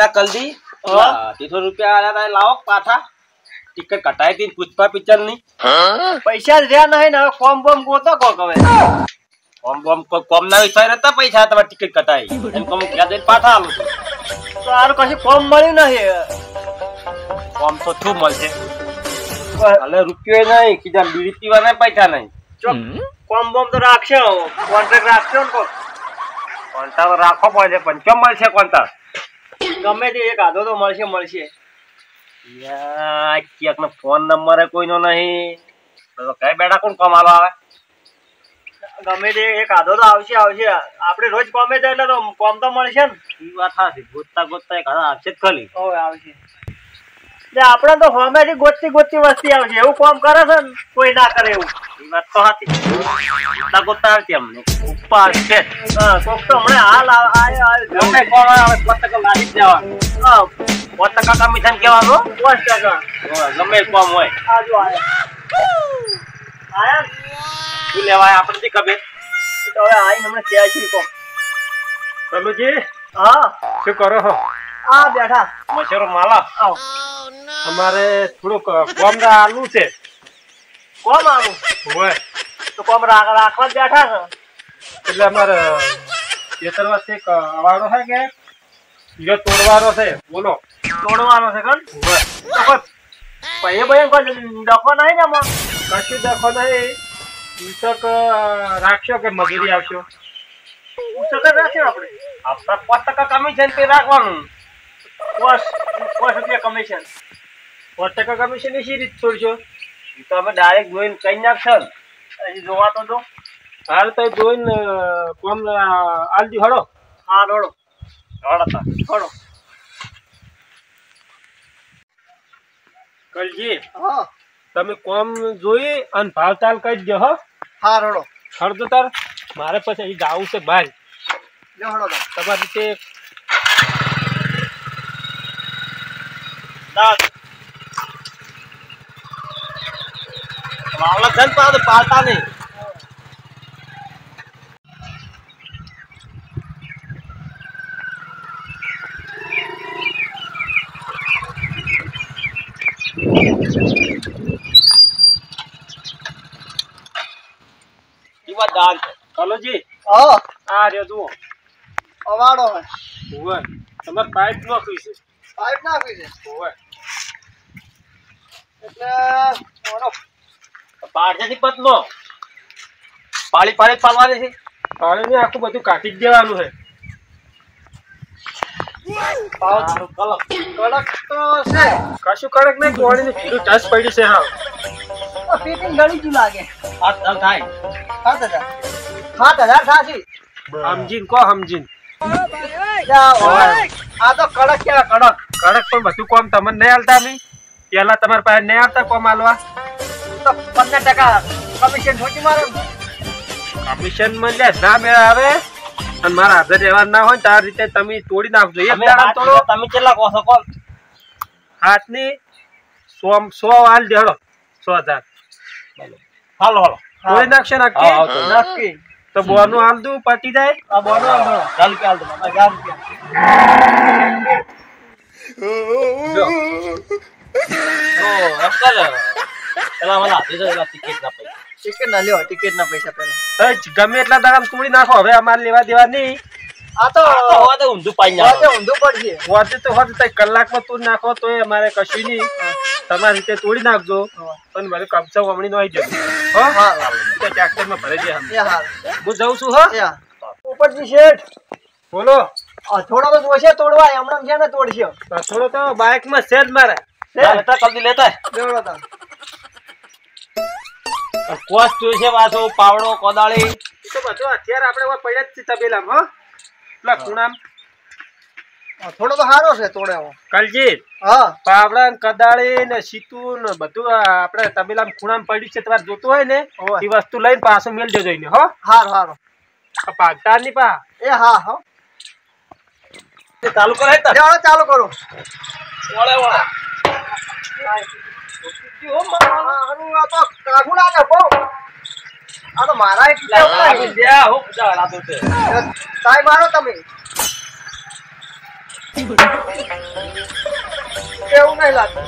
કલજી 300 રૂપિયા આલ્યા તા લાવો પાછા ટિકિટ કટાઈ હતી પુષ્પા પિક્ચર ની પૈસા રહ્યા નહીં ને કોમ બોમ ગોતો કોક હવે કોમ ના વિચાર હતા પૈસા તમારે ટિકિટ કટાઈ એમ કોમ ક્યાં જઈને પાછા આલું તો આરું કશું કોમ મળ્યું નહીં કોમ તો શું મળશે હાલે રૂપિયો નહીં કીધા બીડી પીવાના પૈસા નહીં કોમ બોમ તો રાખશે કોન્ટ્રાક્ટ રાખશો ને કોક કોન્ટ્રાક્ટ રાખવો પડશે પણ કેમ મળશે કોન્ટ્રાક્ટ ગમે તે એક આધો તો મળશે ક્યાંક નો ફોન નંબર કોઈનો નહીં તો કઈ બેડા કોણ કમાલો આવે ગમે તે એક આધો તો આવશે આપણે રોજ કોમે જાય એટલે તો કોમ તો મળશે ને એ વાત સાચી ગોતતા એક આવશે જ ખાલી આવશે એટલે આપણે તો હોમેથી ગોતતી વસ્તી આવશે એવું કોમ કરે છે ને કોઈ ના કરે એવું એ વાત તો સાચી ગોતતા આવશે અમને ઉપર છે કોક તો હમણાં હાલ ગમે કોણ આવે 5% લાગી જ જવા 5% કમિશન કહેવાનું 5% ગમે કોમ હોય આજો આયા શું લેવાય આપણને ખબર તો હવે આઈને હમણાં ક્યાં છે કોમ કલુજી શું કરો છો બેઠા મશેરો માલા આવ અમારે થોડુંક કોમ આલુ છે કોમ આવું હોય તો કોમ રાખવા જ બેઠા છે એટલે અમારે ખેતરમાંથી એક અવાડો છે કે બીજો તોડવાનો છે બોલો તોડવાનો છે કણ હોય પૈયે કોઈ ડખો નહીં ને આમાં કશું દખો નહીં ઉચક રાખશો કે મજૂરી આવશો ઉચક રાખીએ આપણે આપણા 5% કમિશન તે રાખવાનું 5 રૂપિયા કમિશન 5% કમિશન ની શી રીત છોડશો એ તો અમે ડાયરેક્ટ જોઈને કઈ નાખશો હજી જોવા તો દો હાલ તો જોઈને કોમ આલજી હળો હા હળો કલજી તમે કોમ જોઈ અને ભાવ તાલ કરી દો હો હા હળો હળદો તાર મારે પછી અહીં જાવું છે બહાર હળો તમારી રીતે માવલા ધન પાડતા નહીં દાન કલોજી આ રહ્યો જુઓ અવાડો હોય તમારે પાઇપ નાખવી છે હોય એટલે પાડ્યાથી પતલો પાળી પાડવાની છે પાણી ને આખું બધું કાઢી જ દેવાનું છે કડક તો છે કશું કડક નહીં પાણી ની ફીરું ટચ પડી છે હા ફિટિંગ ઘણી જ લાગે 7,000 થાય 7,000 થાશે સમજીન કો સમજીન આ તો કડક કેવા કડક પણ બધું કોમ તમને નહીં હાલતા અમે પેલા તમારા પાસે નહીં આવતા કોમ હાલવા તો 15% કમિશન ઠોકી મારો કમિશન માં લે ના મેળ આવે અને મારા હાજર રહેવા ના હોય તાર રીતે તમે તોડી નાખજો એક દાડા તોડો તમે કેટલા કહો છો કોમ હાથની 100 હાલ દેડો 100,000 હાલો તોડી નાખશે નક્કી તો બોનું હાલ દઉં પટી જાય આ બોનો હાલ દો 1000 રૂપિયા ટિકિટ ના પૈસા પેલા ગમે એટલા દાડા તોડી નાખો હવે અમારે લેવા દેવા નહીં આ તો ઊંધું પડશે તો હોત કલાકમાં તોડી નાખો તો અમારે કશું નહીં તમારી રીતે તોડી નાખજો પણ મારે કબજો હમણી નો આવી જજો ટ્રેક્ટરમાં ભરી દે હું જઉં છું હા ઉપરથી શેઠ બોલો થોડો તો જોશે તોડવા હમણાં છે ને તોડશે થોડો તો બાઇક માં છે જ મારે લેતા કોસ જોઈશે પાછો પાવડો કોદાળી તો બધું અત્યારે આપણે પડ્યા જ છે તબેલામાં હો ખૂણામ થોડો તો સારો છે તોડે કલજી પાવડા કદાળી ને સીતું ને બધું આપણે તબેલામાં ખૂણામ પડ્યું છે તમારે જોતું હોય ને એ વસ્તુ લઈને પાછું મેલ જજો ને હો હારો પાકતા ની પા ચાલુ કરે ચાલુ કરો મારો તમે એવું નહીં લાગતું.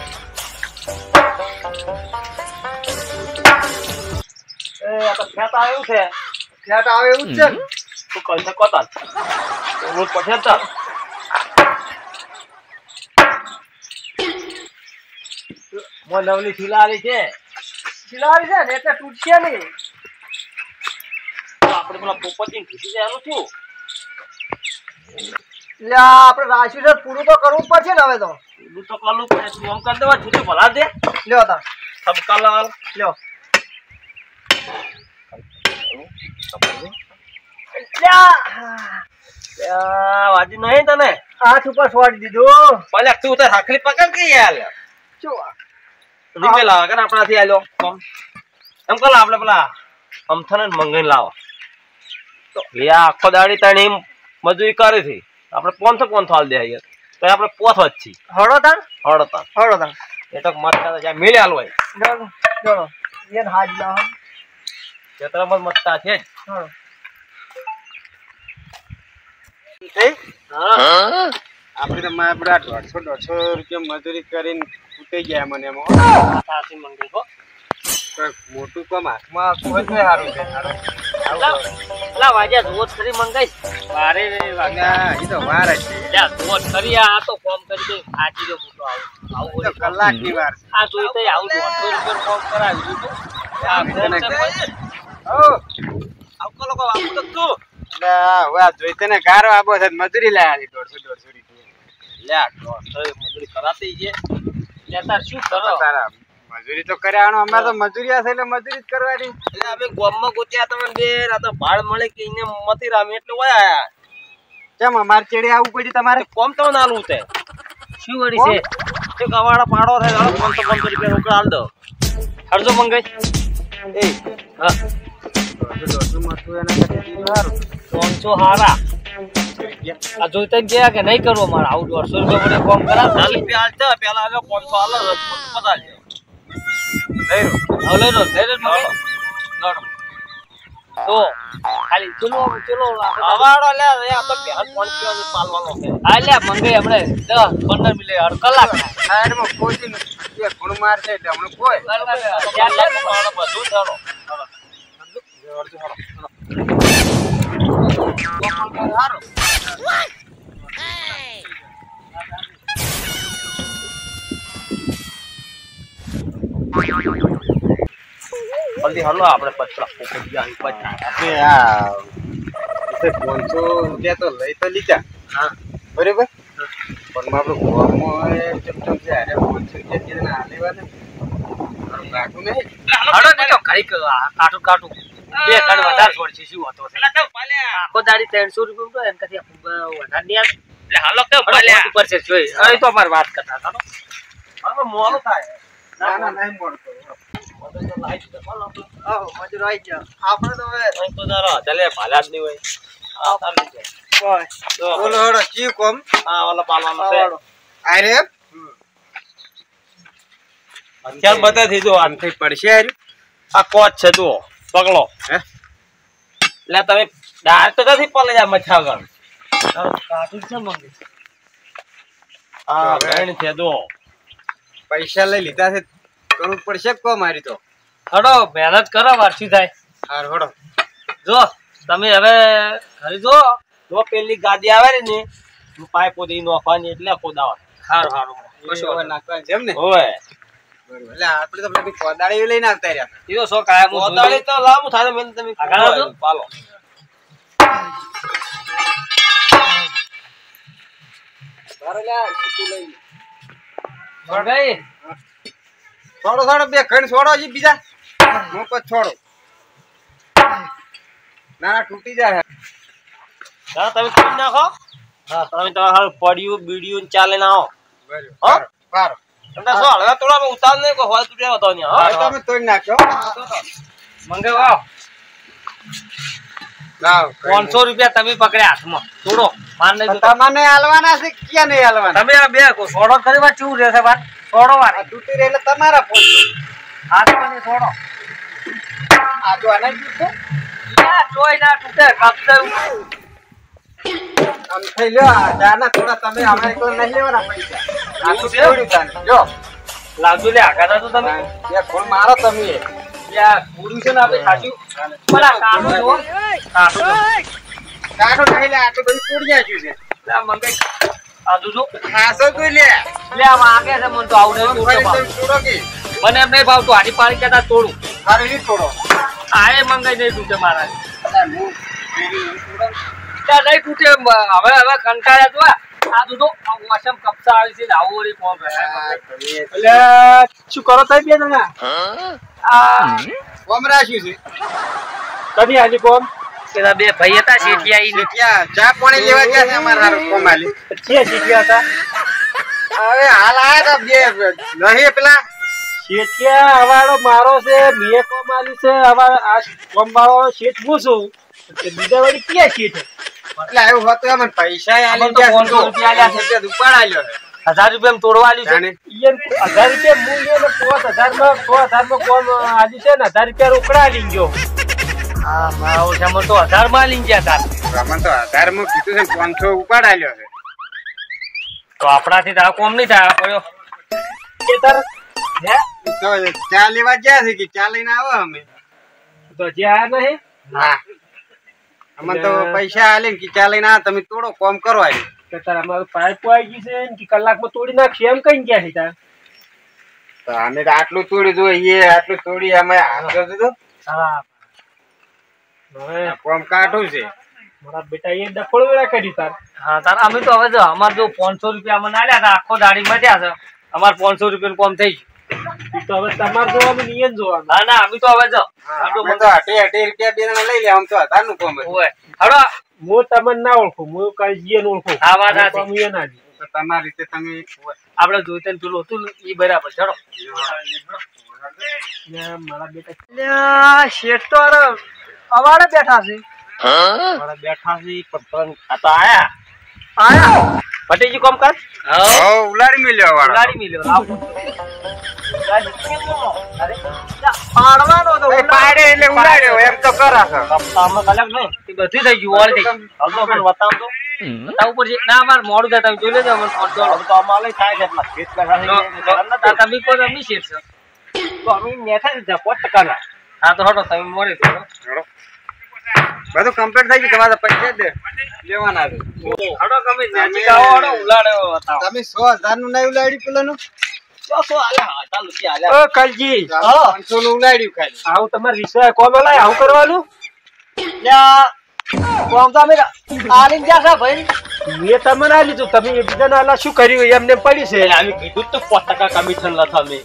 આ તો ખેત આવ્યું છે. ફ્લેટ આવે એવું જ છે ને? તું કહી શકો તાર હું પછી તાર નવલી ફિલારી છે. ખિલાડી છે ને એટલે તૂટશે નહીં. આપણે પેલા પોપટી ઘૂસી જાય એનું શું? એટલે આપણે રાશિ છે પૂરું તો કરવું જ પડશે ને હવે તો. તું તો કાલું પડે તું આમ કરી દેવા છૂટું ભલા દે લ્યો તા સબકા લાલ લ્યો. વાજી નહીં તને હાથ ઉપર છોડી દીધું. ભલે તું તો હાખલી પકડ કે યાર શું નીકળે લાવ કે આપણાથી આલ્યો એમ કર આપણે પેલા અમથાને મંગાઈને લાવો તો એ આખો દાડી તણી મજૂરી કરે છે આપણે 500 હાલ દે યાર તો આપણે પોથ વચ્ચી હળો તા હળતા હળો તા એ તો મત કરે જ્યાં મેળે હાલ હોય ચલો એને હાજ લાવ. ખેતરમાં મતતા છે જ હળો. આપડે તો મારા 150 રૂપિયા મજૂરી કરીને ઉઠી ગયા મને એમાં સાસી મંગાઈ હો મોટું કામ હાથમાં કોઈ જ નહીં સારું છે લા વાજ્યા રોજ ખરી મંગાઈ વારે વાગ્યા એ તો વાર જ છે યા રોજ ખરી આ તો કોમ કરી દે આજી જો મોટો આવું તો કલાકની વાર છે આ જોઈ તો આવું 200 રૂપિયા કોમ કરાવી દીધું આ ફોન છે આવકો લોકો આવું તો તું એટલે હવે આ જોઈ તને ગારો આબો છે મજૂરી લાયા 150 રૂપિયા લ્યા તો મજૂરી કરાતી છે લેતા શું કરો તારા મજૂરી તો કર્યાનો અમારે તો મજૂરી હશે એટલે મજૂરી જ કરવાની એટલે અમે ગામમાં ગોત્યા તમને બે આ તો ભાડ મળે કે એને મતી રામી એટલે ઓય આયા કેમ અમારે ચેડે આવવું પડ્યું તમારે કોમ તો નાલું છે શું વળી છે તે ગવાડા પાડો થાય હાલો 500 રૂપિયા રોકડા આલ દો હરજો મંગાઈ એ હા 150 મજૂરી એના કરતા સારું 500 હારા આ જોઈતા ગયા કે નહીં કરવો મારે આવું 150 રૂપિયા વડે કોમ કરા 40 રૂપિયા આલતા પેલા આલો 500 આલો પતા લે લઈ લો તો ખાલી ચલો આવાડો લે આ તો પહેલ ફોન પીવાનો પાલવાનો છે આ લે મંગાઈ આપણે 10-15 મિનિટ અડ કલાક સાઈડમાં કોઈ જ નથી એક ગુણ માર છે એટલે હમણાં કોઈ બધું ચાલો જલ્દી હાલો આપણે પછલા પોપટ આવી પછા આપણે આ 500 રૂપિયા તો લઈ તો લીધા હા બરાબર પણ આપણું ગોળમાં ચમચમ છે અરે 500 રૂપિયા જેને આ લેવાને રાખું નહીં હાલો તો કઈ કાટું બે કડ વધારે છોડશે શું હતો આખો દાડી 300 રૂપિયા એમ કથી વધારે નહીં આવે એટલે હાલો કે પાલ્યા ઉપર છે જોઈ અહીં તો અમાર વાત કરતા હતા હવે મોલો થાય ના નહીં મળતો મજૂર આવી ગયા. આપણે તો હવે અહીં તો જરા ચાલે ભાલા જ નહીં હોય આ ચાલુ છે બોલો હડો ચી કોમ હા ઓલો પાલવાનો છે અરે ચાલ બતા થઈ જો આમ થઈ પડશે અરે આ કોચ છે જુઓ પકડો હે એટલે તમે ડાળ તો નથી પલે જા મચ્છાગણ કાઢું છે મંગી. હા બેન છે જો પૈસા લઈ લીધા છે કરવું પડશે કો મારી તો હડો મહેનત કરો વારસી થાય હાર હડો જો તમે હવે ઘરે જો પેલી ગાડી આવે ને પાઇપ પોદી નોખવાની એટલે કોદાવા હારું કશું હવે નાખવાનું છે એમ ને હોય બરોબર એટલે આપણે તો પેલી કોદાળી લઈને આવતા રહ્યા ઈ તો સો કાયમ કોદાળી તો લાવું થાય મેં તમે આગળ જો પાલો બારે લે સીટું લઈ મંગાઈ છોડો બે ઘણ છોડો જી બીજા મોકો છોડો ના તૂટી જાય હા તમે કરી નાખો હા તમે તો હાલ પડ્યું બીડ્યું ચાલે ના આવો બરોબર બાર તમને શું હળવા તોડા ઉતાર નહીં કોઈ હોય તૂટ્યા હતો ને હા તમે તોડી નાખ્યો મંગાવો લાવ 500 રૂપિયા તમે પકડ્યા હાથમાં તોડો માન નહીં તમને હાલવાના છે ક્યાં નહીં હાલવાના તમે આ બે સોડો કરી વાત ચૂ રહેશે વાત સોડો વાળી તૂટી રહે એટલે તમારા ફોન હાથ મને સોડો આ જો આને તૂટે યા જોઈ ના તૂટે કાપતે આમ થઈ લ્યો ચાના થોડા તમે અમારે એકલા નહીં લેવાના પૈસા આ તો થોડું તાને જો લાવજો લે આઘાતા તો તમે એ ફોન મારો તમે યાર પૂરું છે ને આપણે સાચું પણ આ કાઢો જો કાઢો કાઢો નહીં લે આટલું બધું તોડી જાય છે લે મંગાઈ આ જોજો ખાસો તું લે લે આ વાગે છે મને તો આવડે ફરી તમે તોડો કે મને એમ નહીં ભાવતું આડી પાડી કહેતા તોડું મારે નહીં તોડો આ એ મંગાઈ નહીં તૂટે મારા અલા હું ત્યાં નહીં તૂટે હવે કંટાળ્યા તો આ જોજો મોસમ કપસા આવી છે આવું વળી કોમ એટલે શું કરો તમે બે જણા આ કોમ રાખ્યું છે કદી આની કોમ પેલા બે ભાઈ હતા શેઠિયા ઈ ત્યાં ચા પાણી લેવા ગયા છે અમારા હારું કોમ આલી છે શેઠિયા હતા હવે હાલ આયા તા બે નહીં પેલા શેઠિયા હવાડો મારો છે મેં કોમ આલી છે હવે આ કોમ વાળો શેઠ હું છું બીજા વાળી ક્યાં શેઠ એટલે એવું હતું એમ પૈસા આલી તો 500 રૂપિયા આલ્યા છે તે ઉપાડ આલ્યો છે 1000 રૂપિયા તોડવા આલી છે ઈયન 1000 રૂપિયા મૂલ્ય ને 5000 માં કોમ આલી છે ને 1000 રૂપિયા રોકડા આલી ગયો હા મારો જમો તો 1000 માં આલી ગયા તાર રમણ તો 1000 માં કીધું છે 500 ઉપાડ આલ્યો છે તો આપણાથી તો આ કોમ નહીં થાય પડ્યો કે તાર હે તો ચા લેવા ગયા છે કે ચા લઈને આવો અમે તો જ્યાં નહીં હા અમને તો પૈસા આલે કે ચા લઈને આ તમે તોડો કોમ કરો આલી કે તાર અમારું પાઇપ આવી ગઈ છે ને કે કલાકમાં તોડી નાખશે એમ કઈ ગયા છે તાર તો અમે તો આટલું તોડી જોઈએ આટલું તોડી અમે હાથો દીધો હા હવે કોમ કાઢું છે મારા બેટા એ ડફળ વેળા કરી તાર હા તાર અમે તો હવે જો અમાર જો 500 રૂપિયા મને આલ્યા હતા આખો દાડી મટ્યા છે અમાર 500 રૂપિયાનું કોમ થઈ ગયું તો હવે તમાર જોવાનું નિયમ જોવાનું ના ના અમે તો હવે જો આપણે તો 80 રૂપિયા બે જણા લઈ લે આમ તો 1000 નું કોમ ઓય હડો હું તમને ના ઓળખું હું કઈ જીએ ઓળખું આ વાત સાચી ના જી તો તમારી રીતે તમે આપણે જોઈતે પેલું હતું ઈ બરાબર ચડો મારા બેટા શેઠ તો અવાડે બેઠા છે બેઠા છે પણ આ તો આયા પટેજી કોમ કર ઉલાડી મિલ્યો વાળો ઉલાડી મિલ્યો આવો પાડવાનો તો પાડે એટલે ઉલાડ્યો એમ તો કરા છે કપતામાં કલક નહીં તે બધી થઈ ગયું ઓળ થઈ હવે મને બતાવ તો બતાવ ઉપર ના માર મોડું દે તમે જોઈ લેજો મને ફોન તો અમારે થાય છે એટલા ખેત કરવા તમે કો તમે શેઠ છો તો અમે નેઠા જ 50% ના હા તો હટો તમે મોડે થોડો બધું કમ્પ્લીટ થઈ ગયું તમારા પૈસા દે લેવાના છે હટો તમે નેચી આવો હટો ઉલાડ્યો બતાવો તમે 100,000 નું નહીં ઉલાડ્યું પેલાનું ઓ કલજી 500 નું ઉલાડ્યું ખાલી આવું તમારે વિશ્વાસ કોમ લાય આવું કરવાનું કોમ તો અમે આલીન જાસા ભાઈ મેં તમને આ લીધું તમે એકબીજાને આલા શું કર્યું એમને પડી છે અમે કીધું તો 5% કમિશન લખા અમે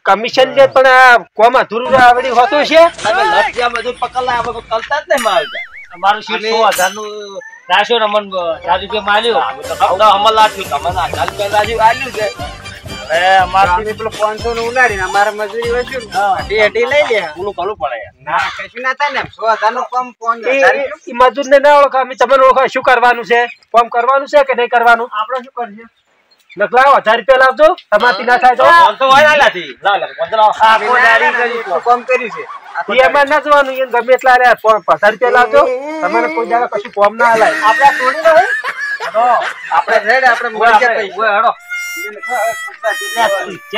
કમિશન લે પણ આ કોમ અધૂરું આવડી હોતું છે તમે લખ્યા બધું પકડલા આપણે કલતા જ નહીં મારતા અમારું શીટ 100,000 નું રાશો રમન 1000 રૂપિયા માલ્યો તો અમલ લાટ્યું તમને 1000 રૂપિયા રાશી આલ્યું છે અમારે પેલો 500 નું ઉલાડીને અમારે મજૂરી વસ્યું અઢી લઈ લે પૂરું કરવું પડે ના કશું ના થાય ને 100,000 નું કામ 5000 મજૂર ને ના ઓળખા અમે તમને ઓળખા શું કરવાનું છે કામ કરવાનું છે કે નહીં કરવાનું આપણે શું કરશે નકલાવો 1000 રૂપિયા લાવજો તમારથી ના થાય તો હોય લાલાથી લાવ આખો દાડી કરી કામ કર્યું છે એમાં ના જોવાનું એ ગમે એટલા રે 5000 રૂપિયા લાવજો તમારે કોઈ દાડા કશું કામ ના હાલાય આપણે થોડી ના હોય આપણે રેડ આપણે મળી જાય પૈસા હેડો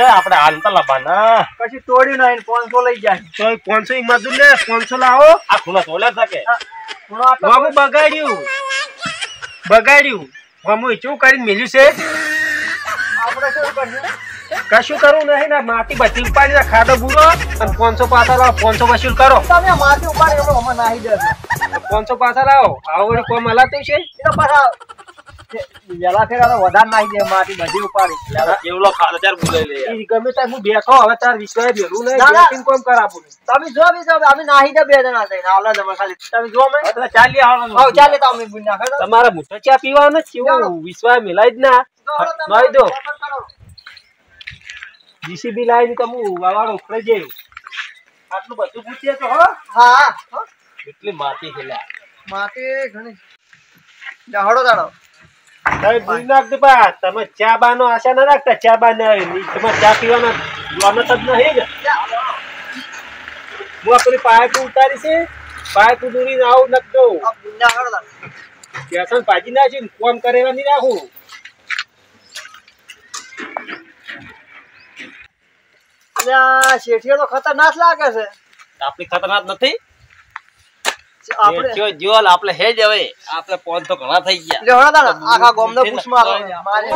આપણે હાલ તો લાવવાના પછી તોડી ના 500 લઈ જાય તો 500 ઈ મજૂર ને 500 લાવો આ ખૂણા તોલે શકે બાબુ બગાડ્યું બાબુ શું કરીને મેલ્યું છે આપણે શું કરીએ કશું કરવું નહીં ને માટી બધી ઉપાડી ખાડો બુરો અને 500 પાછા લાવો 500 વસૂલ કરો તમે માથે ઉપાડી એવો અમે નાહી દેજો 500 પાછા લાવો આવું કોમ હલાતું છે એટલે પાછા વેલા ફેરા વધારે નાહી દે માટી બધી ઉપાડી એવલો ખાડો ચાર બોલાઈ લે ઈ ગમે તાર હું બેઠો હવે તાર વિશ્વાસ ભેરું નહીં ના, ના. બેટિંગ કોમ કરાવું તમે જો બી જો અમે નાહી દે બે જણા થઈને આવલા તમે ખાલી તમે જો મેં એટલે ચાલી આવવાનું આવ ચાલે તો અમે બુન નાખે તમારા મુઠો ચા પીવાનો કેવું વિશ્વાસ મિલાય જ ના નાઈ દો જીસીબી લાઈન કમુ વાવાળો ઉખડે જાય આટલું બધું પૂછીએ તો હો હા કેટલી માટી ખેલા માટી ઘણી જાહડો દાડો તમે ભૂલ નાખ દે બા તમે ચા બાનો આશા ના રાખતા ચા બા નહીં તમે ચા પીવાના જોવાનો જ નહીં જ હું આપણી પાઇપ ઉતારી છે પાઇપ દૂરીને આવું નાખ દો આ બુન નાખડો દાડો પેશન ભાજી નાખી કોમ કરે એવા નહીં રાખું. અલ્યા શેઠિયો તો ખતરનાક લાગે છે. આપણી ખતરનાક નથી. આપણે જો આપણે હે જ હવે આપણે પોન તો ઘણા થઈ ગયા. લ્યો હળો તાણ આખા ગામનો પૂછ મારો મારે